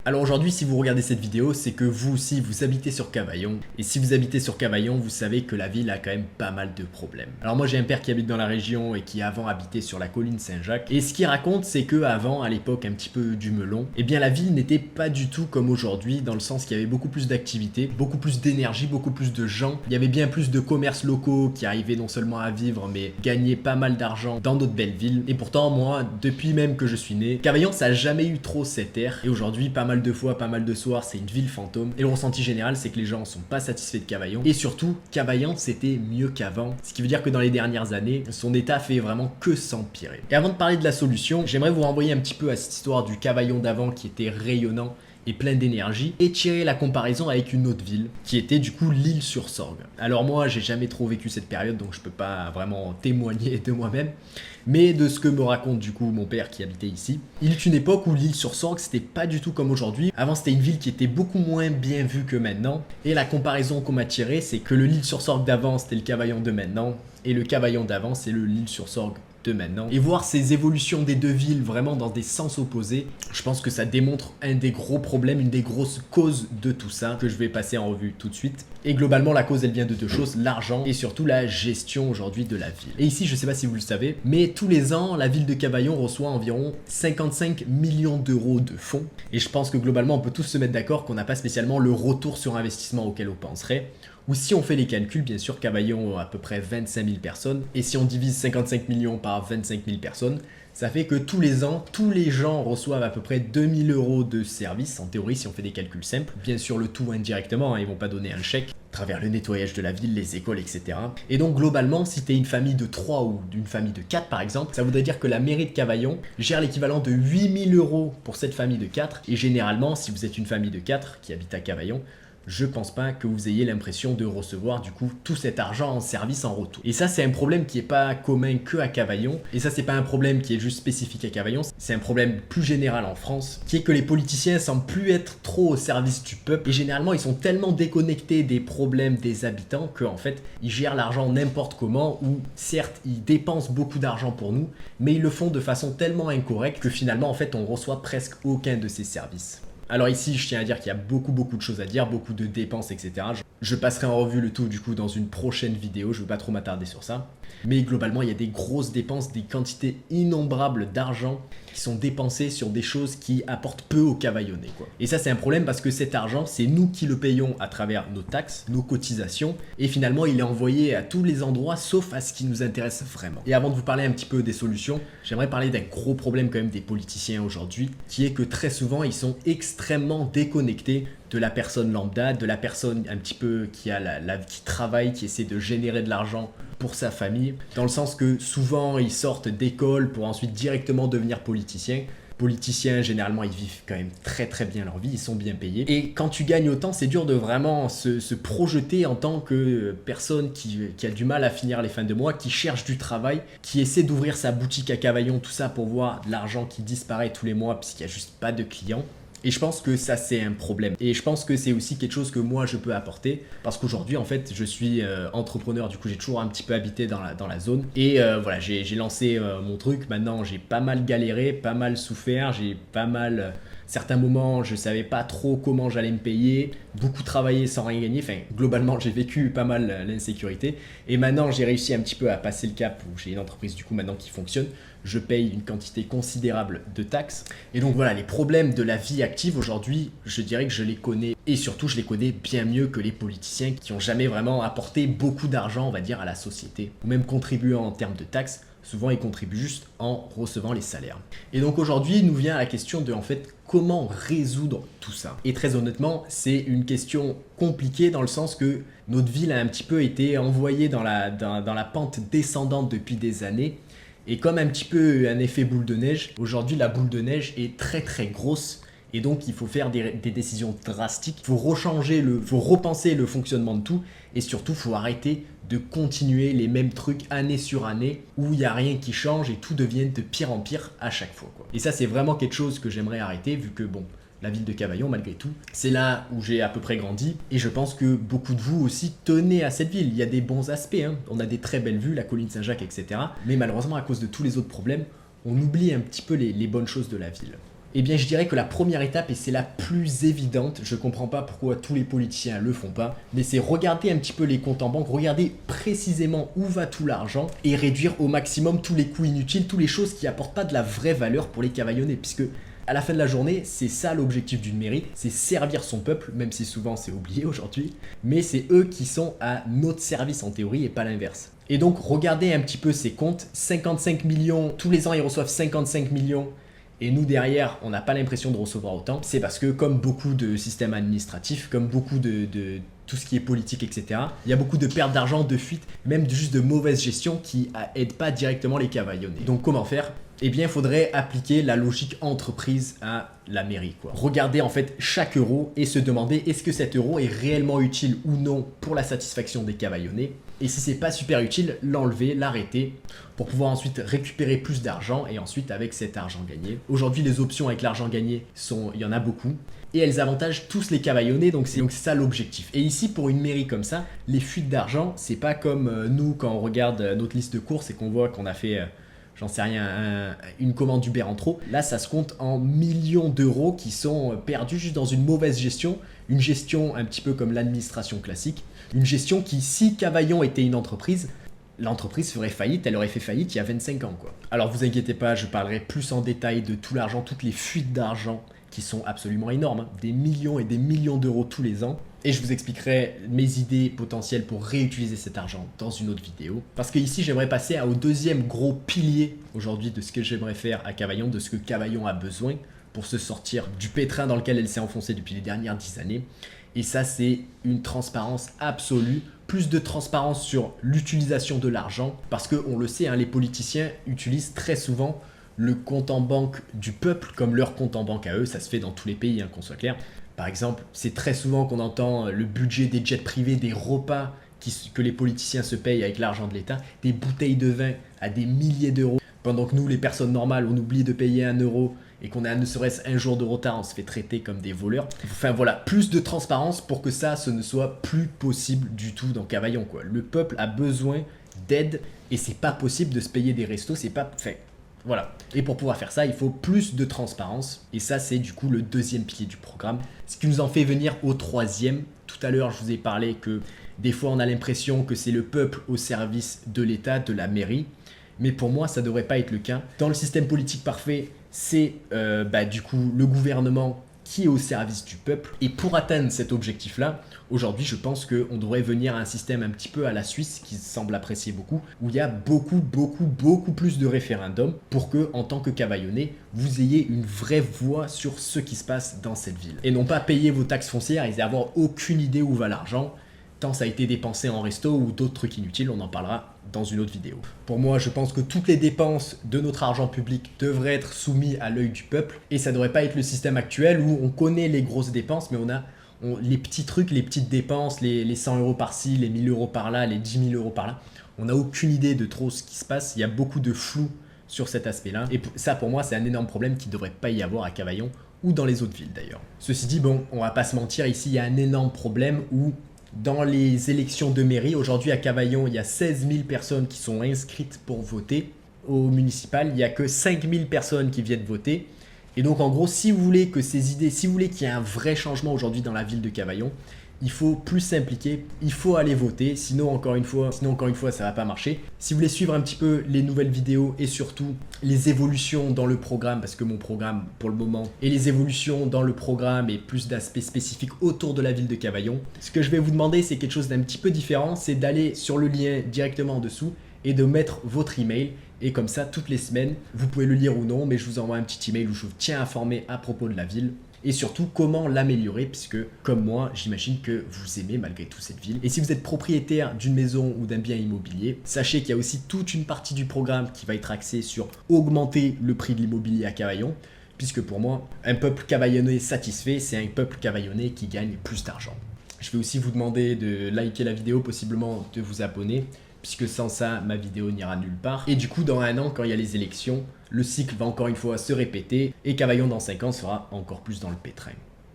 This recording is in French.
Alors aujourd'hui, si vous regardez cette vidéo, c'est que vous aussi, vous habitez sur Cavaillon. Et si vous habitez sur Cavaillon, vous savez que la ville a quand même pas mal de problèmes. Alors moi, j'ai un père qui habite dans la région et qui avant habitait sur la colline Saint-Jacques. Et ce qu'il raconte, c'est que avant, à l'époque un petit peu du melon, eh bien la ville n'était pas du tout comme aujourd'hui, dans le sens qu'il y avait beaucoup plus d'activités, beaucoup plus d'énergie, beaucoup plus de gens. Il y avait bien plus de commerces locaux qui arrivaient non seulement à vivre, mais gagnaient pas mal d'argent dans notre belle ville. Et pourtant, moi, depuis même que je suis né, Cavaillon, ça n'a jamais eu trop cet air. Et aujourd'hui, pas mal de fois, pas mal de soirs, c'est une ville fantôme. Et le ressenti général, c'est que les gens sont pas satisfaits de Cavaillon. Et surtout, Cavaillon, c'était mieux qu'avant. Ce qui veut dire que dans les dernières années, son état fait vraiment que s'empirer. Et avant de parler de la solution, j'aimerais vous renvoyer un petit peu à cette histoire du Cavaillon d'avant qui était rayonnant et plein d'énergie, et tirer la comparaison avec une autre ville qui était du coup l'Isle-sur-Sorgue. Alors moi, j'ai jamais trop vécu cette période, donc je peux pas vraiment témoigner de moi-même, mais de ce que me raconte du coup mon père qui habitait ici. Il est une époque où l'Isle-sur-Sorgue, c'était pas du tout comme aujourd'hui. Avant, c'était une ville qui était beaucoup moins bien vue que maintenant, et la comparaison qu'on m'a tirée, c'est que le l'Isle-sur-Sorgue d'avant, c'était le Cavaillon de maintenant, et le Cavaillon d'avant, c'est le l'Isle-sur-Sorgue de maintenant. Et voir ces évolutions des deux villes vraiment dans des sens opposés, je pense que ça démontre un des gros problèmes, une des grosses causes de tout ça, que je vais passer en revue tout de suite. Et globalement, la cause, elle vient de deux choses, l'argent et surtout la gestion aujourd'hui de la ville. Et ici, je sais pas si vous le savez, mais tous les ans, la ville de Cavaillon reçoit environ 55 millions d'euros de fonds. Et je pense que globalement, on peut tous se mettre d'accord qu'on n'a pas spécialement le retour sur investissement auquel on penserait. Ou si on fait les calculs, bien sûr, Cavaillon a à peu près 25 000 personnes. Et si on divise 55 millions par 25 000 personnes, ça fait que tous les ans, tous les gens reçoivent à peu près 2000 euros de services, en théorie, si on fait des calculs simples. Bien sûr, le tout indirectement, hein, ils vont pas donner un chèque à travers le nettoyage de la ville, les écoles, etc. Et donc, globalement, si tu es une famille de 3 ou d'une famille de 4, par exemple, ça voudrait dire que la mairie de Cavaillon gère l'équivalent de 8000 euros pour cette famille de 4. Et généralement, si vous êtes une famille de 4 qui habite à Cavaillon, je pense pas que vous ayez l'impression de recevoir du coup tout cet argent en service en retour. Et ça, c'est un problème qui est pas commun que à Cavaillon. Et ça, c'est pas un problème qui est juste spécifique à Cavaillon. C'est un problème plus général en France, qui est que les politiciens semblent plus être trop au service du peuple. Et généralement, ils sont tellement déconnectés des problèmes des habitants qu'en fait, ils gèrent l'argent n'importe comment. Ou certes, ils dépensent beaucoup d'argent pour nous, mais ils le font de façon tellement incorrecte que finalement, en fait, on reçoit presque aucun de ces services. Alors ici, je tiens à dire qu'il y a beaucoup de choses à dire, beaucoup de dépenses, etc. Je passerai en revue le tout du coup dans une prochaine vidéo, je ne veux pas trop m'attarder sur ça. Mais globalement, il y a des grosses dépenses, des quantités innombrables d'argent qui sont dépensées sur des choses qui apportent peu aux Cavaillonnais, quoi. Et ça, c'est un problème parce que cet argent, c'est nous qui le payons à travers nos taxes, nos cotisations. Et finalement, il est envoyé à tous les endroits sauf à ce qui nous intéresse vraiment. Et avant de vous parler un petit peu des solutions, j'aimerais parler d'un gros problème quand même des politiciens aujourd'hui, qui est que très souvent, ils sont extrêmement déconnectés de la personne lambda, de la personne un petit peu qui travaille, qui essaie de générer de l'argent pour sa famille, dans le sens que souvent ils sortent d'école pour ensuite directement devenir politiciens. Politiciens, généralement, ils vivent quand même très bien leur vie, ils sont bien payés. Et quand tu gagnes autant, c'est dur de vraiment se projeter en tant que personne qui a du mal à finir les fins de mois, qui cherche du travail, qui essaie d'ouvrir sa boutique à Cavaillon, tout ça pour voir de l'argent qui disparaît tous les mois puisqu'il n'y a juste pas de clients. Et je pense que ça, c'est un problème. Et je pense que c'est aussi quelque chose que moi, je peux apporter. Parce qu'aujourd'hui, en fait, je suis entrepreneur. Du coup, j'ai toujours un petit peu habité dans la zone. Et voilà, j'ai lancé mon truc. Maintenant, j'ai pas mal galéré, pas mal souffert. J'ai pas mal... certains moments, je savais pas trop comment j'allais me payer. Beaucoup travaillé sans rien gagner. Enfin, globalement, j'ai vécu pas mal l'insécurité. Et maintenant, j'ai réussi un petit peu à passer le cap où j'ai une entreprise, du coup, maintenant qui fonctionne. Je paye une quantité considérable de taxes. Et donc voilà, les problèmes de la vie active aujourd'hui, je dirais que je les connais. Et surtout, je les connais bien mieux que les politiciens qui n'ont jamais vraiment apporté beaucoup d'argent, on va dire, à la société. Ou même contribuant en termes de taxes. Souvent, ils contribuent juste en recevant les salaires. Et donc aujourd'hui, nous vient la question de, en fait, comment résoudre tout ça. Et très honnêtement, c'est une question compliquée dans le sens que notre ville a un petit peu été envoyée dans la pente descendante depuis des années. Et comme un petit peu un effet boule de neige, aujourd'hui la boule de neige est très grosse et donc il faut faire des décisions drastiques. Il faut repenser le fonctionnement de tout et surtout il faut arrêter de continuer les mêmes trucs année sur année où il n'y a rien qui change et tout devient de pire en pire à chaque fois, quoi. Et ça, c'est vraiment quelque chose que j'aimerais arrêter vu que bon, la ville de Cavaillon, malgré tout, c'est là où j'ai à peu près grandi et je pense que beaucoup de vous aussi tenez à cette ville. Il y a des bons aspects, hein. On a des très belles vues, la colline Saint-Jacques, etc. Mais malheureusement, à cause de tous les autres problèmes, on oublie un petit peu les bonnes choses de la ville. Eh bien je dirais que la première étape, et c'est la plus évidente, je comprends pas pourquoi tous les politiciens le font pas, mais c'est regarder un petit peu les comptes en banque, regarder précisément où va tout l'argent et réduire au maximum tous les coûts inutiles, toutes les choses qui apportent pas de la vraie valeur pour les cavaillonnais, puisque à la fin de la journée, c'est ça l'objectif d'une mairie, c'est servir son peuple, même si souvent c'est oublié aujourd'hui, mais c'est eux qui sont à notre service en théorie et pas l'inverse. Et donc regardez un petit peu ces comptes, 55 millions, tous les ans ils reçoivent 55 millions, et nous derrière on n'a pas l'impression de recevoir autant. C'est parce que comme beaucoup de systèmes administratifs, comme beaucoup de tout ce qui est politique, etc., il y a beaucoup de pertes d'argent, de fuites, même juste de mauvaise gestion qui aident pas directement les cavaillonnais. Donc comment faire ? Eh bien, il faudrait appliquer la logique entreprise à la mairie, quoi. Regarder en fait chaque euro et se demander est-ce que cet euro est réellement utile ou non pour la satisfaction des cavaillonnés. Et si c'est pas super utile, l'enlever, l'arrêter pour pouvoir ensuite récupérer plus d'argent et ensuite avec cet argent gagné. Aujourd'hui, les options avec l'argent gagné il y en a beaucoup. Et elles avantagent tous les cavaillonnés, donc c'est ça l'objectif. Et ici, pour une mairie comme ça, les fuites d'argent, c'est pas comme nous quand on regarde notre liste de courses et qu'on voit qu'on a fait... j'en sais rien, une commande Uber en trop. Là, ça se compte en millions d'euros qui sont perdus juste dans une mauvaise gestion. Une gestion un petit peu comme l'administration classique. Une gestion qui, si Cavaillon était une entreprise, l'entreprise ferait faillite, elle aurait fait faillite il y a 25 ans, quoi. Alors vous inquiétez pas, je parlerai plus en détail de tout l'argent, toutes les fuites d'argent qui sont absolument énormes, hein. Des millions et des millions d'euros tous les ans. Et je vous expliquerai mes idées potentielles pour réutiliser cet argent dans une autre vidéo. Parce que ici, j'aimerais passer au deuxième gros pilier aujourd'hui de ce que j'aimerais faire à Cavaillon, de ce que Cavaillon a besoin pour se sortir du pétrin dans lequel elle s'est enfoncée depuis les dernières 10 années. Et ça, c'est une transparence absolue, plus de transparence sur l'utilisation de l'argent. Parce qu'on le sait, hein, les politiciens utilisent très souvent le compte en banque du peuple comme leur compte en banque à eux. Ça se fait dans tous les pays, hein, qu'on soit clair. Par exemple, c'est très souvent qu'on entend le budget des jets privés, des repas que les politiciens se payent avec l'argent de l'État, des bouteilles de vin à des milliers d'euros. Pendant que nous, les personnes normales, on oublie de payer 1 euro et qu'on a ne serait-ce un jour de retard, on se fait traiter comme des voleurs. Enfin voilà, plus de transparence pour que ce ne soit plus possible du tout dans Cavaillon, quoi. Le peuple a besoin d'aide et c'est pas possible de se payer des restos, c'est pas fait. Voilà. Et pour pouvoir faire ça, il faut plus de transparence. Et ça, c'est du coup le deuxième pilier du programme. Ce qui nous en fait venir au troisième. Tout à l'heure, je vous ai parlé que des fois, on a l'impression que c'est le peuple au service de l'État, de la mairie. Mais pour moi, ça ne devrait pas être le cas. Dans le système politique parfait, c'est du coup le gouvernement qui est au service du peuple. Et pour atteindre cet objectif-là, aujourd'hui, je pense qu'on devrait venir à un système un petit peu à la Suisse, qui semble apprécier beaucoup, où il y a beaucoup plus de référendums pour que, en tant que Cavaillonnais, vous ayez une vraie voix sur ce qui se passe dans cette ville. Et non pas payer vos taxes foncières et avoir aucune idée où va l'argent, tant ça a été dépensé en resto ou d'autres trucs inutiles, on en parlera dans une autre vidéo. Pour moi, je pense que toutes les dépenses de notre argent public devraient être soumises à l'œil du peuple et ça ne devrait pas être le système actuel où on connaît les grosses dépenses, mais on a les petits trucs, les petites dépenses, les 100 euros par-ci, les 1000 euros par-là, les 10 000 euros par-là. On n'a aucune idée de trop ce qui se passe, il y a beaucoup de flou sur cet aspect-là. Et ça, pour moi, c'est un énorme problème qui ne devrait pas y avoir à Cavaillon ou dans les autres villes d'ailleurs. Ceci dit, bon, on va pas se mentir, ici, il y a un énorme problème où dans les élections de mairie, aujourd'hui à Cavaillon, il y a 16 000 personnes qui sont inscrites pour voter. Au municipal, il n'y a que 5 000 personnes qui viennent voter. Et donc en gros, si vous voulez que ces idées, si vous voulez qu'il y ait un vrai changement aujourd'hui dans la ville de Cavaillon, il faut plus s'impliquer, il faut aller voter, sinon encore une fois, ça va pas marcher. Si vous voulez suivre un petit peu les nouvelles vidéos et surtout les évolutions dans le programme, parce que mon programme pour le moment, et les évolutions dans le programme et plus d'aspects spécifiques autour de la ville de Cavaillon, ce que je vais vous demander, c'est quelque chose d'un petit peu différent, c'est d'aller sur le lien directement en dessous et de mettre votre email. Et comme ça, toutes les semaines, vous pouvez le lire ou non, mais je vous envoie un petit email où je vous tiens informé à propos de la ville. Et surtout, comment l'améliorer, puisque comme moi, j'imagine que vous aimez malgré tout cette ville. Et si vous êtes propriétaire d'une maison ou d'un bien immobilier, sachez qu'il y a aussi toute une partie du programme qui va être axée sur augmenter le prix de l'immobilier à Cavaillon. Puisque pour moi, un peuple cavaillonnais satisfait, c'est un peuple cavaillonnais qui gagne plus d'argent. Je vais aussi vous demander de liker la vidéo, possiblement de vous abonner, puisque sans ça, ma vidéo n'ira nulle part. Et du coup, dans 1 an, quand il y a les élections, le cycle va encore une fois se répéter et Cavaillon dans 5 ans sera encore plus dans le pétrin.